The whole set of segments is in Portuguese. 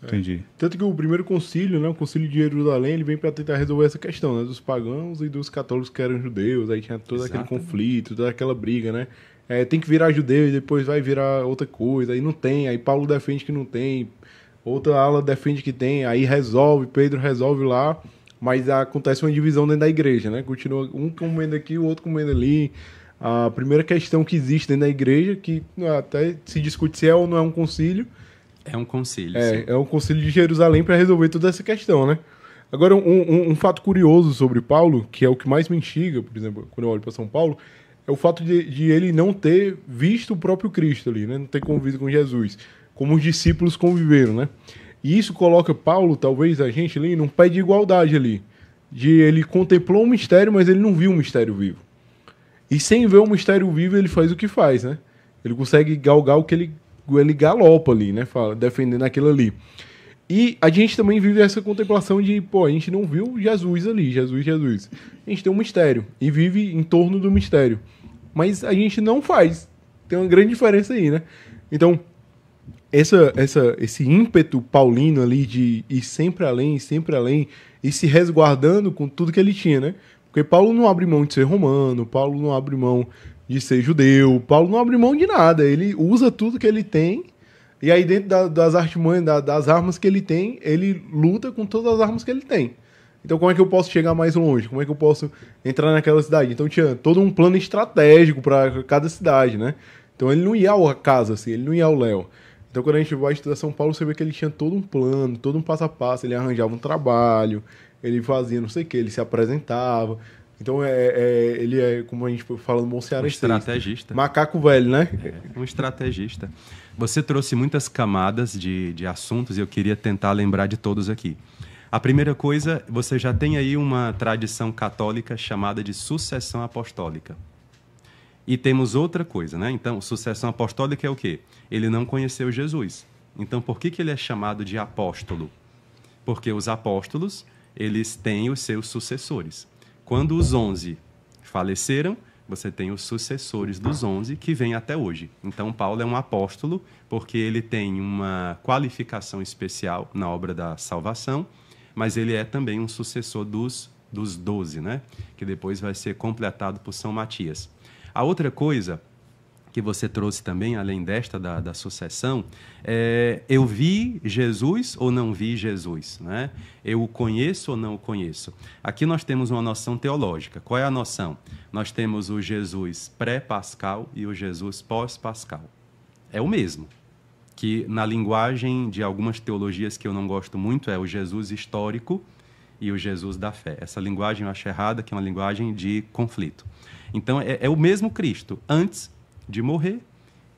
Entendi. Tanto que o primeiro concílio, né, o concílio de Jerusalém, ele vem para tentar resolver essa questão, né, dos pagãos e dos católicos que eram judeus, aí tinha todo aquele Exatamente. conflito, toda aquela briga, né? Tem que virar judeu e depois vai virar outra coisa, aí não tem, aí Paulo defende que não tem, outra ala defende que tem, aí resolve, Pedro resolve lá, mas acontece uma divisão dentro da igreja, né? Continua um comendo aqui, o outro comendo ali. A primeira questão que existe dentro da igreja, que até se discute se é ou não é um concílio, É um concílio, sim. é o Concílio de Jerusalém para resolver toda essa questão, né? Agora, um fato curioso sobre Paulo, que é o que mais me instiga, por exemplo, quando eu olho para São Paulo, é o fato de ele não ter visto o próprio Cristo ali, né? Não ter convivido com Jesus, como os discípulos conviveram, né? E isso coloca Paulo, talvez, a gente ali, num pé de igualdade ali. De ele contemplou o mistério, mas ele não viu o mistério vivo. E sem ver o mistério vivo, ele faz o que faz, né? Ele consegue galgar o que ele galopa ali, né? Fala, defendendo aquilo ali. E a gente também vive essa contemplação de, pô, a gente não viu Jesus ali, Jesus. A gente tem um mistério e vive em torno do mistério. Mas a gente não faz. Tem uma grande diferença aí, né? Então, esse ímpeto paulino ali de ir sempre além, e se resguardando com tudo que ele tinha, né? Porque Paulo não abre mão de ser romano, Paulo não abre mão de ser judeu, Paulo não abre mão de nada. Ele usa tudo que ele tem, e aí dentro das artimanhas, das armas que ele tem, ele luta com todas as armas que ele tem. Então como é que eu posso chegar mais longe? Como é que eu posso entrar naquela cidade? Então tinha todo um plano estratégico para cada cidade, né? Então ele não ia ao acaso, assim, ele não ia ao léu. Então quando a gente vai estudar São Paulo, você vê que ele tinha todo um plano, todo um passo a passo, ele arranjava um trabalho, ele fazia não sei o que, ele se apresentava. Então ele é, como a gente fala no bom Um cearense, estrategista. macaco velho, né? Um estrategista. Você trouxe muitas camadas de assuntos e eu queria tentar lembrar de todos aqui. A primeira coisa, você já tem aí uma tradição católica chamada de sucessão apostólica. E temos outra coisa, né? Então, sucessão apostólica é o quê? Ele não conheceu Jesus. Então, por que ele é chamado de apóstolo? Porque os apóstolos, eles têm os seus sucessores. Quando os 11 faleceram, você tem os sucessores dos 11 que vêm até hoje. Então, Paulo é um apóstolo porque ele tem uma qualificação especial na obra da salvação, mas ele é também um sucessor dos 12, né? Que depois vai ser completado por São Matias. A outra coisa que você trouxe também, além desta da sucessão, eu vi Jesus ou não vi Jesus, né? Eu o conheço ou não o conheço? Aqui nós temos uma noção teológica. Qual é a noção? Nós temos o Jesus pré-pascal e o Jesus pós-pascal. É o mesmo, que na linguagem de algumas teologias que eu não gosto muito é o Jesus histórico e o Jesus da fé. Essa linguagem eu acho errada, que é uma linguagem de conflito. Então, é o mesmo Cristo antes de morrer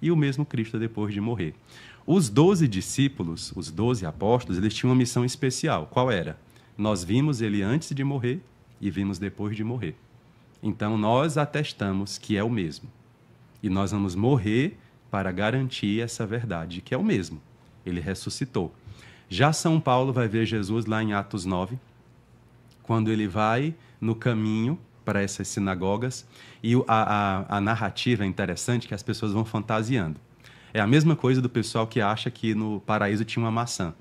e o mesmo Cristo depois de morrer. Os 12 discípulos, os 12 apóstolos, eles tinham uma missão especial. Qual era? Nós vimos ele antes de morrer e vimos depois de morrer. Então, nós atestamos que é o mesmo. E nós vamos morrer para garantir essa verdade, que é o mesmo. Ele ressuscitou. Já São Paulo vai ver Jesus lá em Atos 9, quando ele vai no caminho para essas sinagogas, e a narrativa é interessante, que as pessoas vão fantasiando. É a mesma coisa do pessoal que acha que no paraíso tinha uma maçã.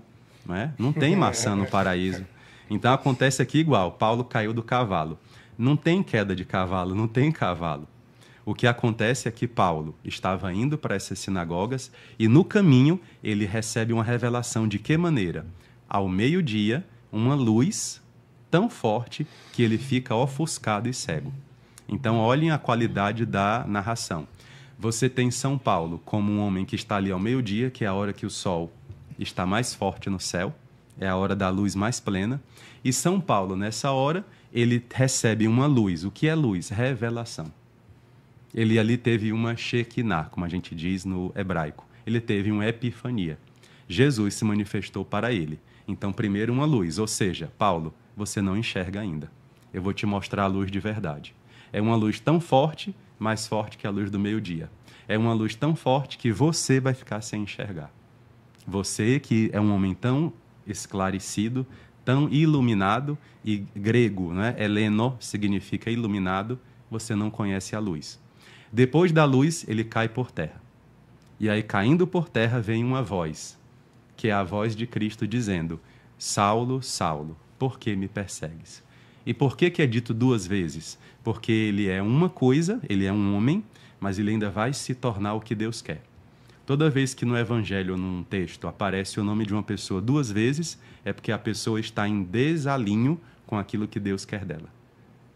Não é? Não tem maçã no paraíso. Então acontece aqui igual, Paulo caiu do cavalo. Não tem queda de cavalo, não tem cavalo. O que acontece é que Paulo estava indo para essas sinagogas e no caminho ele recebe uma revelação de que maneira? Ao meio-dia, uma luz tão forte que ele fica ofuscado e cego. Então, olhem a qualidade da narração. Você tem São Paulo como um homem que está ali ao meio-dia, que é a hora que o sol está mais forte no céu, é a hora da luz mais plena. E São Paulo, nessa hora, ele recebe uma luz. O que é luz? Revelação. Ele ali teve uma Shekinah, como a gente diz no hebraico. Ele teve uma epifania. Jesus se manifestou para ele. Então, primeiro uma luz, ou seja, Paulo, você não enxerga ainda. Eu vou te mostrar a luz de verdade. É uma luz tão forte, mais forte que a luz do meio-dia. É uma luz tão forte que você vai ficar sem enxergar. Você que é um homem tão esclarecido, tão iluminado, e grego, né? Heleno significa iluminado, você não conhece a luz. Depois da luz, ele cai por terra. E aí, caindo por terra, vem uma voz. que é a voz de Cristo dizendo: Saulo, Saulo, por que me persegues? E por que é dito duas vezes? Porque ele é uma coisa, ele é um homem, mas ele ainda vai se tornar o que Deus quer. Toda vez que no Evangelho ou num texto aparece o nome de uma pessoa duas vezes, é porque a pessoa está em desalinho com aquilo que Deus quer dela.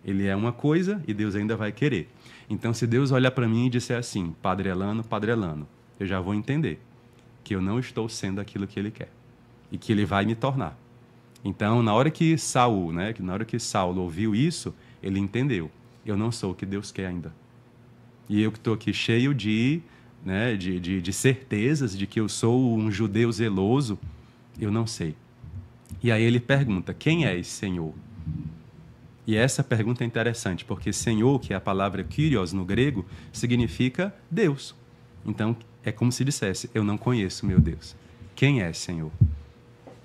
Ele é uma coisa e Deus ainda vai querer. Então, se Deus olhar para mim e disser assim, Padre Elano, eu já vou entender que eu não estou sendo aquilo que Ele quer e que Ele vai me tornar. Então, na hora que Saulo ouviu isso, ele entendeu: eu não sou o que Deus quer ainda. E eu que estou aqui cheio de certezas de que eu sou um judeu zeloso, eu não sei. E aí ele pergunta: quem é esse Senhor? E essa pergunta é interessante, porque Senhor, que é a palavra Kyrios no grego, significa Deus. Então, é como se dissesse: eu não conheço meu Deus. Quem é Senhor?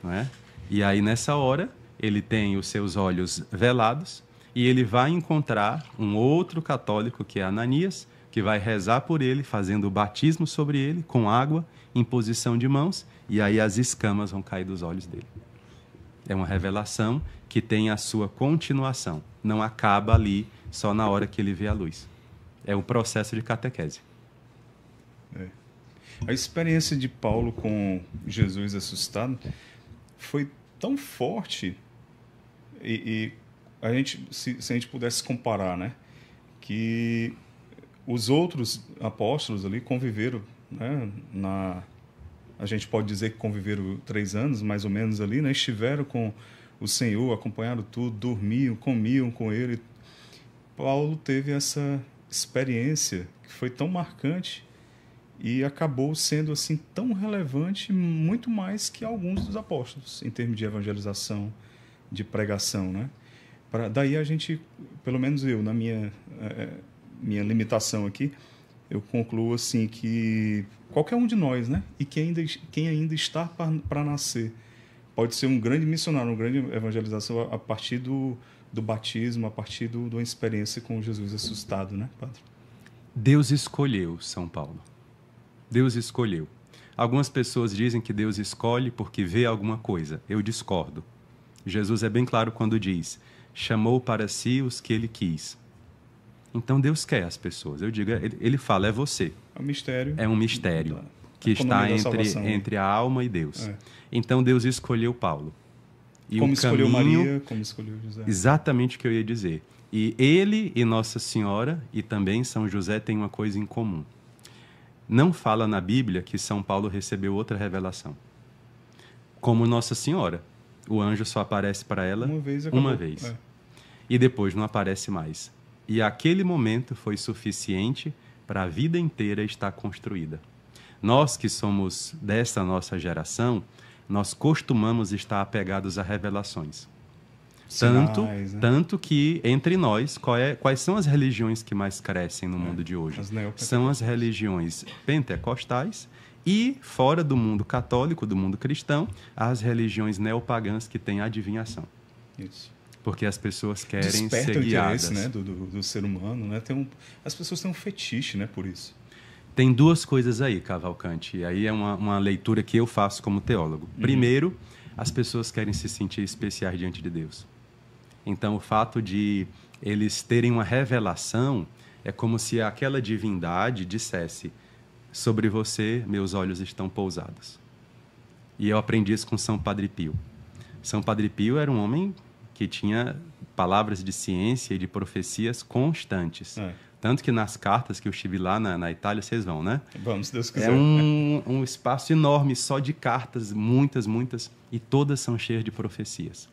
Não é? E aí, nessa hora, ele tem os seus olhos velados e ele vai encontrar um outro católico, que é Ananias, que vai rezar por ele, fazendo o batismo sobre ele, com água, imposição de mãos, e aí as escamas vão cair dos olhos dele. É uma revelação que tem a sua continuação. Não acaba ali só na hora que ele vê a luz. É o processo de catequese. A experiência de Paulo com Jesus assustado foi tão forte e a gente, se a gente pudesse comparar, né, que os outros apóstolos ali conviveram, né, a gente pode dizer que conviveram 3 anos, mais ou menos ali, né, estiveram com o Senhor, acompanharam tudo, dormiam, comiam com Ele. Paulo teve essa experiência que foi tão marcante e acabou sendo assim tão relevante, muito mais que alguns dos apóstolos, em termos de evangelização, de pregação, né? Daí a gente, pelo menos eu, na minha limitação aqui, eu concluo assim que qualquer um de nós, né? E quem ainda está para nascer, pode ser um grande missionário, uma grande evangelização a partir do batismo, a partir de uma experiência com Jesus assustado, né, Padre? Deus escolheu São Paulo. Deus escolheu. Algumas pessoas dizem que Deus escolhe porque vê alguma coisa. Eu discordo. Jesus é bem claro quando diz: chamou para si os que ele quis. Então Deus quer as pessoas. Eu digo, ele fala, é você. É um mistério. É um mistério que está entre a alma e Deus. Então Deus escolheu Paulo. E como escolheu Maria, como escolheu José. Exatamente o que eu ia dizer. E ele e Nossa Senhora e também São José têm uma coisa em comum. Não fala na Bíblia que São Paulo recebeu outra revelação. Como Nossa Senhora. O anjo só aparece para ela uma vez. E depois não aparece mais. E aquele momento foi suficiente para a vida inteira estar construída. Nós que somos dessa nossa geração, nós costumamos estar apegados a revelações. Sinais, tanto que, entre nós, quais são as religiões que mais crescem no mundo de hoje? São as religiões pentecostais e, fora do mundo católico, do mundo cristão, as religiões neopagãs que têm adivinhação. Isso. Porque as pessoas querem desperta ser guiadas. O interesse, né, do ser humano, né? As pessoas têm um fetiche, né, por isso. Tem duas coisas aí, Cavalcante, e aí é uma leitura que eu faço como teólogo. Primeiro, as pessoas querem se sentir especiais diante de Deus. Então, o fato de eles terem uma revelação é como se aquela divindade dissesse: sobre você, meus olhos estão pousados. E eu aprendi isso com São Padre Pio. São Padre Pio era um homem que tinha palavras de ciência e de profecias constantes. Tanto que nas cartas que eu estive lá na Itália, vocês vão, né? Vamos, se Deus quiser. É um espaço enorme só de cartas, muitas, e todas são cheias de profecias.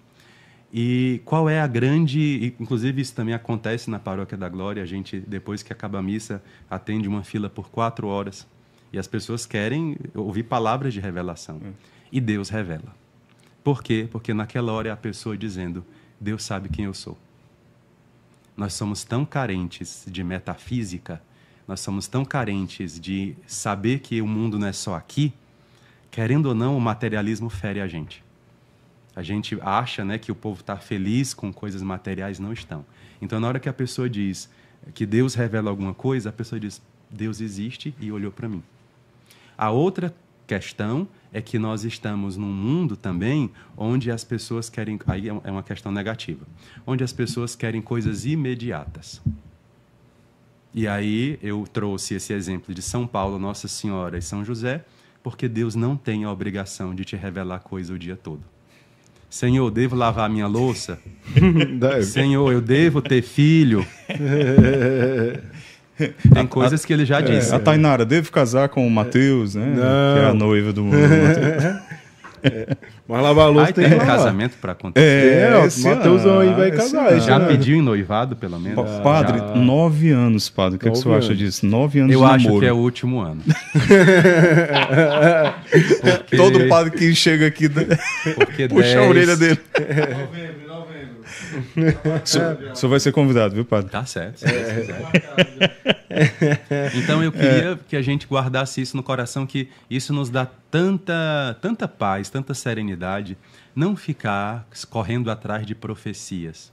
E qual é a grande... Inclusive, isso também acontece na Paróquia da Glória. A gente, depois que acaba a missa, atende uma fila por 4 horas. E as pessoas querem ouvir palavras de revelação. E Deus revela. Por quê? Porque naquela hora é a pessoa dizendo: Deus sabe quem eu sou. Nós somos tão carentes de metafísica, nós somos tão carentes de saber que o mundo não é só aqui. Querendo ou não, o materialismo fere a gente. A gente acha, né, que o povo está feliz com coisas materiais, não estão. Então, na hora que a pessoa diz que Deus revela alguma coisa, a pessoa diz: Deus existe e olhou para mim. A outra questão é que nós estamos num mundo também onde as pessoas querem... Aí é uma questão negativa. Onde as pessoas querem coisas imediatas. E aí eu trouxe esse exemplo de São Paulo, Nossa Senhora e São José, porque Deus não tem a obrigação de te revelar coisa o dia todo. Senhor, eu devo lavar a minha louça? Senhor, eu devo ter filho? Tem coisas que ele já disse. A Tainara, devo casar com o Mateus, né? Não. Que é a noiva do Mateus. Mas lavar a louça Aí tem tem que um lavar. casamento para acontecer. esse o Mateusão aí vai ano, casar. esse esse Já ano. pediu em noivado, pelo menos? Padre, Já. 9 anos, padre. O que, é que você 9 acha anos. disso? 9 anos Eu de acho namoro. que é o último ano. Porque- Todo padre que chega aqui Porque puxa a 10 orelha dele. Novembro. O senhor vai ser convidado, viu, padre? Tá certo. Se Deus quiser. Então eu queria que a gente guardasse isso no coração, que isso nos dá tanta paz, tanta serenidade, não ficar correndo atrás de profecias.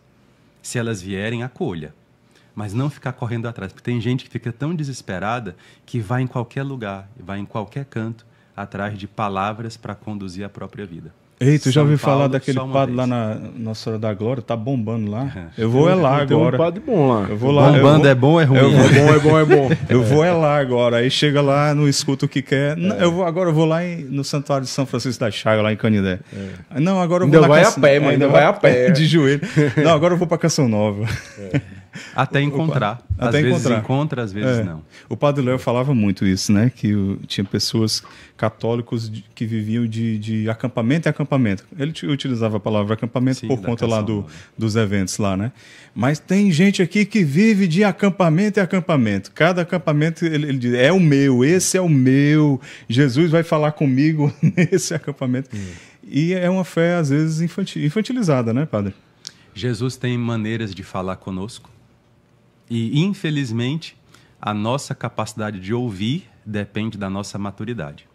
Se elas vierem, acolha. Mas não ficar correndo atrás, porque tem gente que fica tão desesperada que vai em qualquer lugar, vai em qualquer canto, atrás de palavras para conduzir a própria vida. Ei, tu já São ouviu falar Paulo, daquele só uma padre lá vez. na Nossa Senhora da Glória? Tá bombando lá. Eu vou é lá Tem um agora. padre bom lá. Eu vou lá. Bombando é bom ou é ruim? É bom, é bom. Eu vou é lá agora. Aí chega lá, não escuta o que quer. Não, agora eu vou lá no Santuário de São Francisco da Chaga, lá em Canindé. Não, agora eu vou Ainda na vai Canção- a pé, mano, ainda vai a pé. De joelho. Não, agora eu vou pra Canção Nova. Até encontrar. Às Até vezes encontrar. encontra, às vezes É. não. O Padre Léo falava muito isso, né? Que tinha pessoas católicos que viviam de acampamento em acampamento. Ele utilizava a palavra acampamento Sim, por da conta lá Canção Nova. dos eventos lá, né? Mas tem gente aqui que vive de acampamento em acampamento. Cada acampamento, ele diz, é o meu, esse é o meu. Jesus vai falar comigo nesse acampamento. E é uma fé, às vezes, infantilizada, né, Padre? Jesus tem maneiras de falar conosco e, infelizmente, a nossa capacidade de ouvir depende da nossa maturidade.